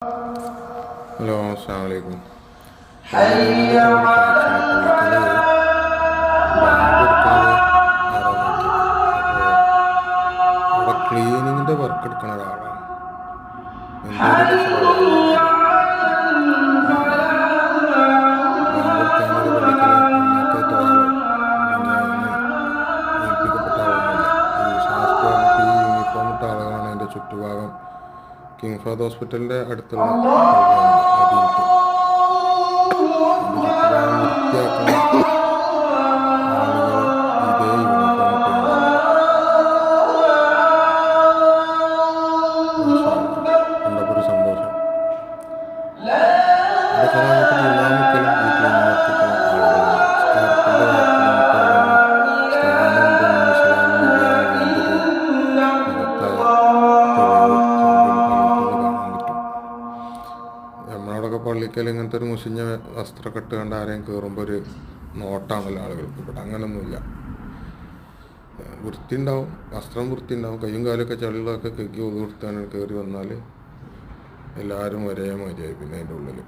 Hello, അസ്സലാമു അലൈക്കും. പള്ളിയിൽ ബാങ്ക് കൊടുക്കുന്നത് ആരാ നോക്കിയത്? അപ്പോൾ അവിടെ ക്ലീനിങ്ങിൻ്റെ വർക്ക് എടുക്കണ ഒരാളാണ്. എന്തോ ഒരു രസമുള്ള ബാങ്ക് കൊടുക്കാനൊരു പള്ളിക്കൽ ഒന്നാമത്തെ ആളോ അല്ലെങ്കിൽ അതിന് ഏൽപ്പിക്കപ്പെട്ട ആളൊന്നുമില്ല. ഈ ഷാഫ്റ്റ് പറഞ്ഞിട്ട് ഈ യൂണിഫോം ഇട്ട ആളുകളാണ് അതിൻ്റെ ചുറ്റുഭാഗം. കിങ് ഫഹദ് ഹോസ്പിറ്റലിൻ്റെ അടുത്തുള്ള പള്ളിയാണിത്, മദീനത്ത്. അതിൻ്റെ ചുറ്റുഭാഗം വൃത്തിയാക്കുന്ന ആളുകൾ ഇതേ യൂണിഫോം ഇട്ടുകൊണ്ടാണ്. കണ്ടപ്പോൾ ഒരു സന്തോഷം. അവിടെ സലാമത്തിൽ ഇമാമിക്കലും ഈ ക്ലീനിങ് എത്തിക്കുന്ന ആളുകളാണ്. സ്കാർപ്പിൻ്റെ കാര്യത്തിൽ നമുക്ക് അതിന് സ്ഥാനമുണ്ടെന്നും ഇസ്ലാമിലില്ല എന്നുള്ളതിൻ്റെ ഒരു മഹത്തായ തെളിവ് പള്ളിക്കൽ കാണാൻ പറ്റും. നമ്മളവിടെയൊക്കെ പള്ളിക്കൽ ഇങ്ങനത്തെ ഒരു മുഷിഞ്ഞ വസ്ത്രമൊക്കെ ഇട്ട് കണ്ട് ആരെയും കയറുമ്പോൾ ഒരു നോട്ടാണല്ലോ ആളുകൾക്ക്. ഇവിടെ അങ്ങനൊന്നുമില്ല. വൃത്തി ഉണ്ടാവും, വസ്ത്രം വൃത്തി ഉണ്ടാവും, കയ്യും കാലൊക്കെ ചളികളൊക്കെ കഴുകി ഒതുകൊടുത്താണ് കയറി വന്നാൽ എല്ലാവരും ഒരേ മാതിരിയായി പിന്നെ അതിൻ്റെ ഉള്ളിൽ.